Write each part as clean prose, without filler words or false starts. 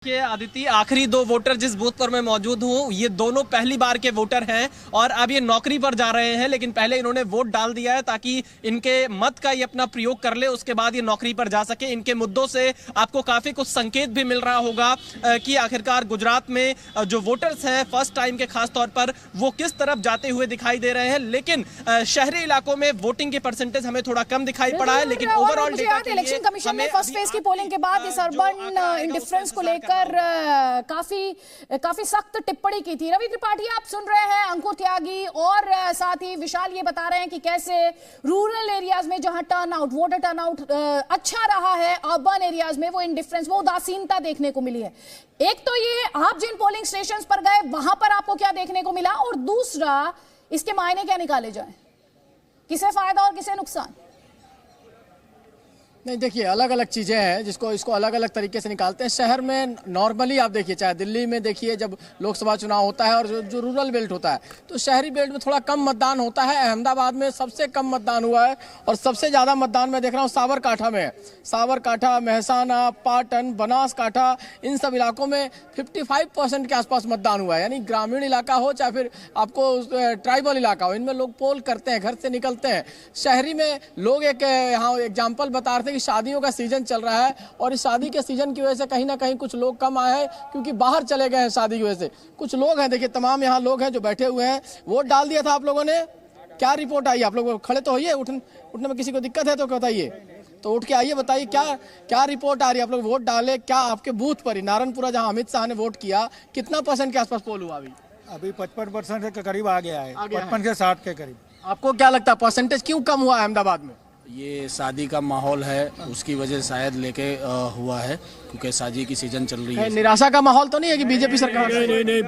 के आदित्य, आखिरी दो वोटर जिस बूथ पर मैं मौजूद हूं, ये दोनों पहली बार के वोटर हैं और अब ये नौकरी पर जा रहे हैं, लेकिन पहले इन्होंने वोट डाल दिया है ताकि इनके मत का ये अपना प्रयोग कर ले, उसके बाद ये नौकरी पर जा सके। इनके मुद्दों से आपको काफी कुछ संकेत भी मिल रहा होगा कि आखिरकार गुजरात में जो वोटर्स हैं फर्स्ट टाइम के खास तौर पर वो किस तरफ जाते हुए दिखाई दे रहे हैं। लेकिन शहरी इलाकों में वोटिंग के परसेंट हमें थोड़ा कम दिखाई पड़ा है, लेकिन ओवरऑल इलेक्शन कमीशन ने फर्स्ट फेज की पोलिंग के बाद इस अर्बन इंडिफरेंस को लेकर काफी सख्त टिप्पणी की थी। रवि त्रिपाठी आप सुन रहे हैं, अंकुर त्यागी और साथ ही विशाल ये बता रहे हैं कि कैसे रूरल एरियाज में जहां वोटर टर्नआउट अच्छा रहा है, अर्बन एरियाज में वो इंडिफरेंस, वो उदासीनता देखने को मिली है। एक तो ये आप जिन पोलिंग स्टेशंस पर गए वहां पर आपको क्या देखने को मिला, और दूसरा इसके मायने क्या निकाले जाए, किसे फायदा और किसे नुकसान? नहीं, देखिए अलग अलग चीज़ें हैं जिसको इसको अलग अलग तरीके से निकालते हैं। शहर में नॉर्मली आप देखिए, चाहे दिल्ली में देखिए जब लोकसभा चुनाव होता है और जो रूरल बेल्ट होता है तो शहरी बेल्ट में थोड़ा कम मतदान होता है। अहमदाबाद में सबसे कम मतदान हुआ है और सबसे ज़्यादा मतदान मैं देख रहा हूँ साबरकाठा में है। साबरकाठा, महसाना, पाटन, बनासकाठा, इन सब इलाकों में 55% के आसपास मतदान हुआ है। यानी ग्रामीण इलाका हो चाहे फिर आपको ट्राइबल इलाका हो, इनमें लोग पोल करते हैं, घर से निकलते हैं। शहरी में लोग एक यहाँ एग्जाम्पल बता रहे थे कि शादियों का सीजन चल रहा है और इस शादी के सीजन की वजह से कहीं ना कहीं कुछ लोग कम आए हैं क्योंकि बाहर चले गए हैं शादी की वजह से। कुछ लोग हैं, देखिए तमाम यहाँ लोग हैं जो बैठे हुए हैं। वोट डाल दिया था आप लोगों ने, क्या रिपोर्ट आई? आप लोग खड़े तो होइए, उठने में किसी को दिक्कत है तो बताइए, तो उठ के आइए, बताइए क्या रिपोर्ट आ रही है। आप लोग वोट डाले, क्या आपके बूथ पर ही नारायणपुरा जहाँ अमित शाह ने वोट किया, कितना % के आसपास पोल हुआ? अभी 55% के करीब आ गया है, 55 से 60 के करीब। आपको क्या लगता है परसेंटेज क्यों कम हुआ अहमदाबाद में? ये शादी का माहौल है, उसकी वजह शायद लेके हुआ है, क्योंकि शादी की सीजन चल रही है। निराशा का माहौल तो नहीं है कि बीजेपी सरकार? नहीं,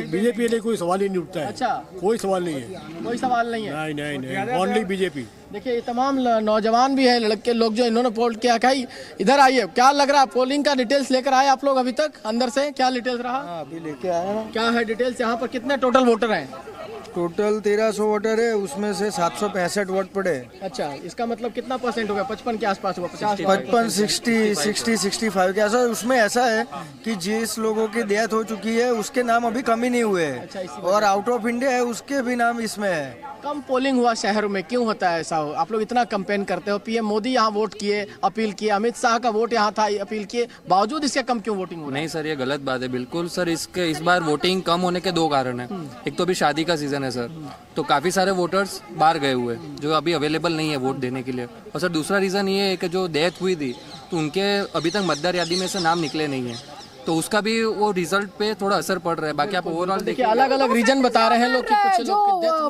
बीजेपी के लिए कोई सवाल ही नहीं उठता है। अच्छा, कोई सवाल नहीं है, कोई सवाल नहीं है। नहीं, ओनली बीजेपी। देखिए ये तमाम नौजवान भी हैं, लड़के लोग जो इन्होंने पोल किया। भाई इधर आइए, क्या लग रहा है पोलिंग का डिटेल्स लेकर आए आप लोग अभी तक? अंदर से क्या डिटेल्स रहा? अभी लेके आया ना। क्या है डिटेल्स? यहाँ पर कितने टोटल वोटर हैं? टोटल 1300 वोटर है, उसमें से 765 वोट पड़े। अच्छा, इसका मतलब कितना % हो गया? 55 के आसपास हुआ? 55, 60, 65 के ऐसा। उसमें ऐसा है कि जिस लोगों की डेथ हो चुकी है उसके नाम अभी कम ही नहीं हुए हैं, और आउट ऑफ इंडिया है उसके भी नाम इसमें है। कम पोलिंग हुआ शहरों में, क्यों होता है ऐसा? हो आप लोग इतना कंपेन करते हो, पीएम मोदी यहाँ वोट किए, अपील किए, अमित शाह का वोट यहाँ था, अपील किए, बावजूद इसके कम क्यों वोटिंग हो रहा है? नहीं सर, ये गलत बात है बिल्कुल सर। इस बार वोटिंग कम होने के 2 कारण है। एक तो अभी शादी का सीजन है सर, तो काफी सारे वोटर्स बाहर गए हुए जो अभी अवेलेबल नहीं है वोट देने के लिए। और सर दूसरा रीजन ये है कि जो डेथ हुई थी तो उनके अभी तक मतदार यादी में से नाम निकले नहीं है, तो उसका भी वो रिजल्ट पे थोड़ा असर पड़ रहा है। बाकी आप ओवरऑल देखिए, अलग अलग रीजन बता रहे हैं लोग कि कुछ जो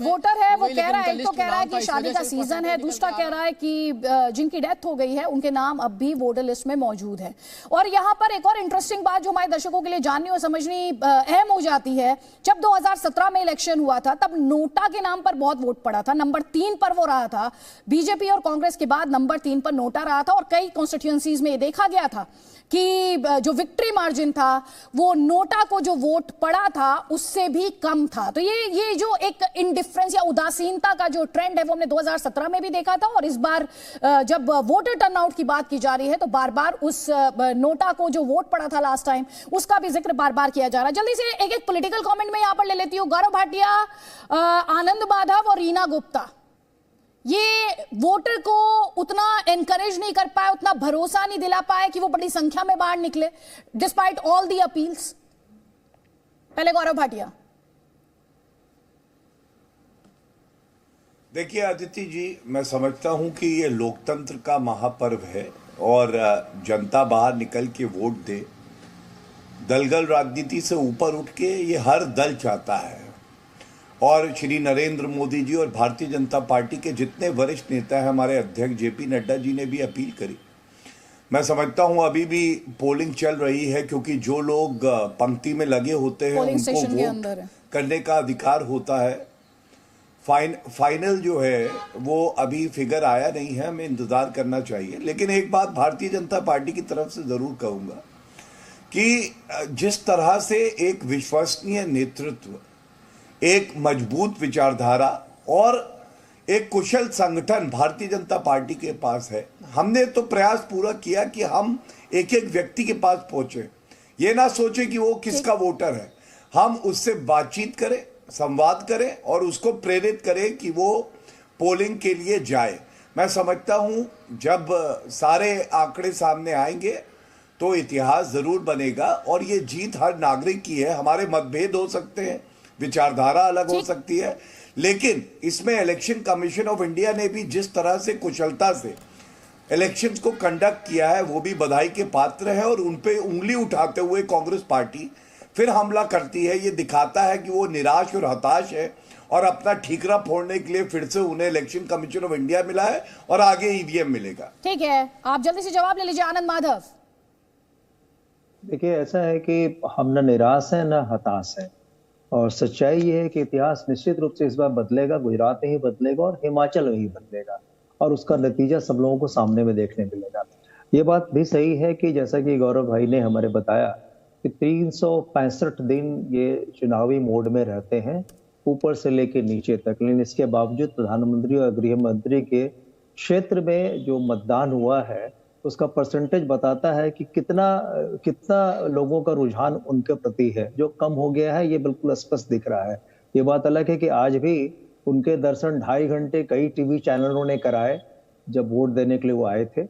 वोटर है वो कह रहा है, एक तो कह रहा है कि शादी का सीजन है, दूसरा कह रहा है कि जिनकी डेथ हो गई है उनके नाम अब भी वोटर लिस्ट में मौजूद है। और यहाँ पर एक और इंटरेस्टिंग बात जो हमारे दर्शकों के लिए जाननी और समझनी अहम हो जाती है, जब 2017 में इलेक्शन हुआ था तब नोटा के नाम पर बहुत वोट पड़ा था, नंबर 3 पर वो रहा था। बीजेपी और कांग्रेस के बाद नंबर 3 पर नोटा रहा था और कई कॉन्स्टिट्यूएंसीज में देखा गया था कि जो विक्ट्री मार्जिन था वो नोटा को जो वोट पड़ा था उससे भी कम था। तो ये जो एक इंडिफरेंस या उदासीनता का जो ट्रेंड है वो हमने 2017 में भी देखा था, और इस बार जब वोटर टर्नआउट की बात की जा रही है तो बार बार उस नोटा को जो वोट पड़ा था लास्ट टाइम उसका भी जिक्र बार बार किया जा रहा है। जल्दी से एक पॉलिटिकल कमेंट में यहां पर ले लेती हूं। गौरव भाटिया, आनंद माधव और रीना गुप्ता, ये वोटर को उतना एनकरेज नहीं कर पाए, उतना भरोसा नहीं दिला पाए कि वो बड़ी संख्या में बाहर निकले डिस्पाइट ऑल दी अपील्स। पहले गौरव भाटिया। देखिए आदित्य जी, मैं समझता हूं कि ये लोकतंत्र का महापर्व है और जनता बाहर निकल के वोट दे। दलगल राजनीति से ऊपर उठ के ये हर दल चाहता है, और श्री नरेंद्र मोदी जी और भारतीय जनता पार्टी के जितने वरिष्ठ नेता हैं, हमारे अध्यक्ष जेपी नड्डा जी ने भी अपील करी। मैं समझता हूं अभी भी पोलिंग चल रही है, क्योंकि जो लोग पंक्ति में लगे होते हैं उनको वोट करने का अधिकार होता है। फाइनल जो है वो अभी फिगर आया नहीं है, हमें इंतजार करना चाहिए। लेकिन एक बात भारतीय जनता पार्टी की तरफ से जरूर कहूंगा कि जिस तरह से एक विश्वसनीय नेतृत्व, एक मजबूत विचारधारा और एक कुशल संगठन भारतीय जनता पार्टी के पास है, हमने तो प्रयास पूरा किया कि हम एक एक व्यक्ति के पास पहुंचे। ये ना सोचे कि वो किसका वोटर है। हम उससे बातचीत करें, संवाद करें और उसको प्रेरित करें कि वो पोलिंग के लिए जाए। मैं समझता हूं जब सारे आंकड़े सामने आएंगे तो इतिहास जरूर बनेगा और ये जीत हर नागरिक की है। हमारे मतभेद हो सकते हैं, विचारधारा अलग हो सकती है, लेकिन इसमें इलेक्शन कमीशन ऑफ इंडिया ने भी जिस तरह से कुशलता से इलेक्शंस को कंडक्ट किया है वो भी बधाई के पात्र है। और उन पे उंगली उठाते हुए कांग्रेस पार्टी फिर हमला करती है, ये दिखाता है कि वो निराश और हताश है और अपना ठीकरा फोड़ने के लिए फिर से उन्हें इलेक्शन कमीशन ऑफ इंडिया मिला है और आगे ईवीएम मिलेगा। ठीक है, आप जल्दी से जवाब ले लीजिए आनंद माधव। देखिए, ऐसा है कि हम न निराश है न हताश है और सच्चाई ये है कि इतिहास निश्चित रूप से इस बार बदलेगा, गुजरात में ही बदलेगा और हिमाचल में ही बदलेगा और उसका नतीजा सब लोगों को सामने में देखने मिलेगा। ये बात भी सही है कि जैसा कि गौरव भाई ने हमारे बताया कि 365 दिन ये चुनावी मोड में रहते हैं, ऊपर से लेके नीचे तक, लेकिन इसके बावजूद प्रधानमंत्री और गृह मंत्री के क्षेत्र में जो मतदान हुआ है उसका परसेंटेज बताता है कि कितना लोगों का रुझान उनके प्रति है। जो कम हो गया है ये बिल्कुल स्पष्ट दिख रहा है। ये बात अलग है कि आज भी उनके दर्शन 2.5 घंटे कई टीवी चैनलों ने कराए जब वोट देने के लिए वो आए थे।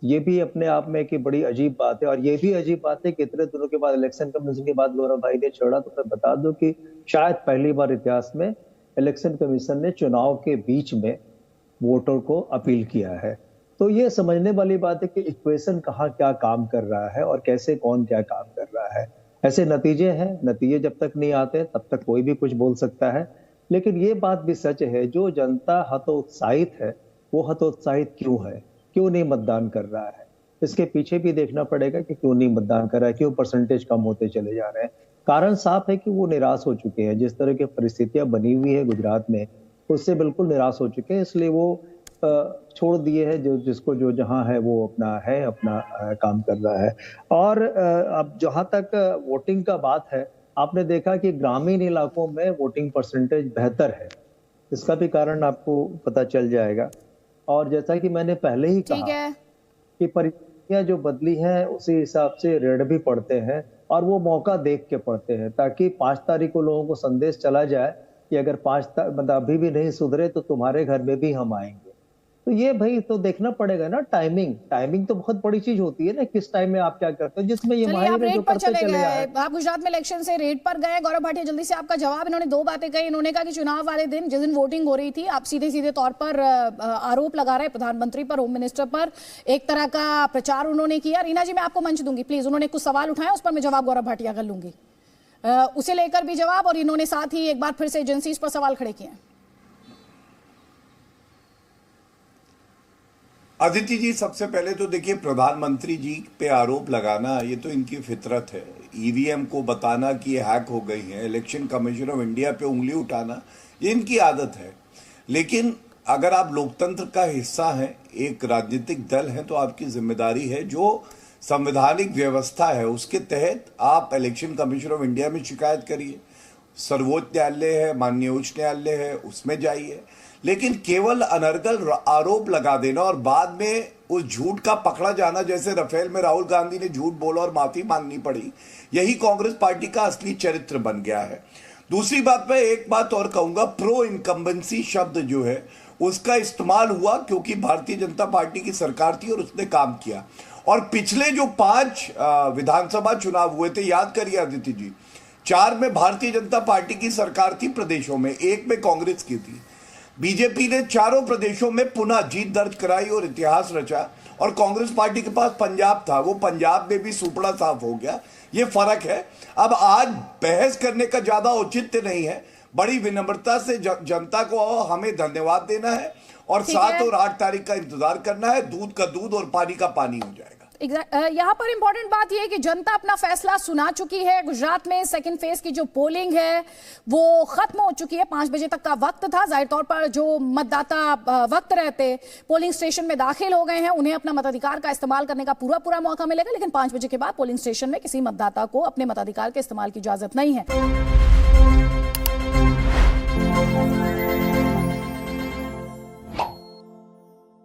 ये भी अपने आप में एक बड़ी अजीब बात है और ये भी अजीब बात है कि इतने दिनों के बाद इलेक्शन कमीशन की बात गौरव भाई ने छोड़ा, तो मैं बता दूं कि शायद पहली बार इतिहास में इलेक्शन कमीशन ने चुनाव के बीच में वोटर को अपील किया है। तो ये समझने वाली बात है कि इक्वेशन कहाँ क्या काम कर रहा है और कैसे कौन क्या काम कर रहा है। ऐसे नतीजे हैं, नतीजे जब तक नहीं आते तब तक कोई भी कुछ बोल सकता है, लेकिन ये बात भी सच है जो जनता हतोत्साहित है वो हतोत्साहित क्यों है, क्यों नहीं मतदान कर रहा है, इसके पीछे भी देखना पड़ेगा कि क्यों नहीं मतदान कर रहा है, क्यों परसेंटेज कम होते चले जा रहे हैं। कारण साफ है कि वो निराश हो चुके हैं। जिस तरह की परिस्थितियां बनी हुई है गुजरात में उससे बिल्कुल निराश हो चुके हैं, इसलिए वो छोड़ दिए हैं जो जिसको जो जहां है वो अपना काम कर रहा है। और अब जहां तक वोटिंग का बात है, आपने देखा कि ग्रामीण इलाकों में वोटिंग परसेंटेज बेहतर है, इसका भी कारण आपको पता चल जाएगा। और जैसा कि मैंने पहले ही कहा कि परिस्थितियां जो बदली हैं उसी हिसाब से रेड भी पड़ते हैं और वो मौका देख के पड़ते हैं, ताकि 5 तारीख को लोगों को संदेश चला जाए कि अगर मतलब अभी भी नहीं सुधरे तो तुम्हारे घर में भी हम आएंगे। तो ये भाई तो देखना पड़ेगा ना, टाइमिंग तो बहुत बड़ी चीज होती है ना, किस टाइम में आप क्या करते हो, जिसमें ये आप रेड पर चले गए, आप गुजरात में इलेक्शन से रेड पर गए। गौरव भाटिया जल्दी से आपका जवाब। इन्होंने 2 बातें कही। इन्होंने कहा कि चुनाव वाले दिन जिस दिन वोटिंग हो रही थी आप सीधे तौर पर आरोप लगा रहे प्रधानमंत्री पर, होम मिनिस्टर पर, एक तरह का प्रचार उन्होंने किया। रीना जी मैं आपको मंच दूंगी प्लीज। उन्होंने कुछ सवाल उठाए, उस पर मैं जवाब गौरव भाटिया कर लूंगी, उसे लेकर भी जवाब। और इन्होंने साथ ही एक बार फिर से एजेंसीज पर सवाल खड़े किए। अदिति जी, सबसे पहले तो देखिए, प्रधानमंत्री जी पे आरोप लगाना ये तो इनकी फितरत है। ईवीएम को बताना कि ये हैक हो गई है, इलेक्शन कमीशन ऑफ इंडिया पे उंगली उठाना, ये इनकी आदत है। लेकिन अगर आप लोकतंत्र का हिस्सा हैं, एक राजनीतिक दल हैं, तो आपकी जिम्मेदारी है जो संवैधानिक व्यवस्था है उसके तहत आप इलेक्शन कमीशन ऑफ इंडिया में शिकायत करिए। सर्वोच्च न्यायालय है, माननीय उच्च न्यायालय है, उसमें जाइए। लेकिन केवल अनर्गल आरोप लगा देना और बाद में उस झूठ का पकड़ा जाना, जैसे राफेल में राहुल गांधी ने झूठ बोला और माफी मांगनी पड़ी, यही कांग्रेस पार्टी का असली चरित्र बन गया है। दूसरी बात मैं एक बात और कहूंगा, प्रो इनकम्बेंसी शब्द जो है उसका इस्तेमाल हुआ क्योंकि भारतीय जनता पार्टी की सरकार थी और उसने काम किया। और पिछले जो 5 विधानसभा चुनाव हुए थे, याद करिए आदित्य जी, 4 में भारतीय जनता पार्टी की सरकार थी प्रदेशों में, 1 में कांग्रेस की थी। बीजेपी ने 4 प्रदेशों में पुनः जीत दर्ज कराई और इतिहास रचा, और कांग्रेस पार्टी के पास पंजाब था, वो पंजाब में भी सुपड़ा साफ हो गया। ये फर्क है। अब आज बहस करने का ज्यादा औचित्य नहीं है, बड़ी विनम्रता से जनता को हमें धन्यवाद देना है और 7 और 8 तारीख का इंतजार करना है। दूध का दूध और पानी का पानी हो जाएगा। यहाँ पर इंपॉर्टेंट बात यह है कि जनता अपना फैसला सुना चुकी है। गुजरात में सेकंड फेज की जो पोलिंग है वो खत्म हो चुकी है। 5 बजे तक का वक्त था। जाहिर तौर पर जो मतदाता वक्त रहते पोलिंग स्टेशन में दाखिल हो गए हैं, उन्हें अपना मताधिकार का इस्तेमाल करने का पूरा मौका मिलेगा। लेकिन 5 बजे के बाद पोलिंग स्टेशन में किसी मतदाता को अपने मताधिकार के इस्तेमाल की इजाजत नहीं है।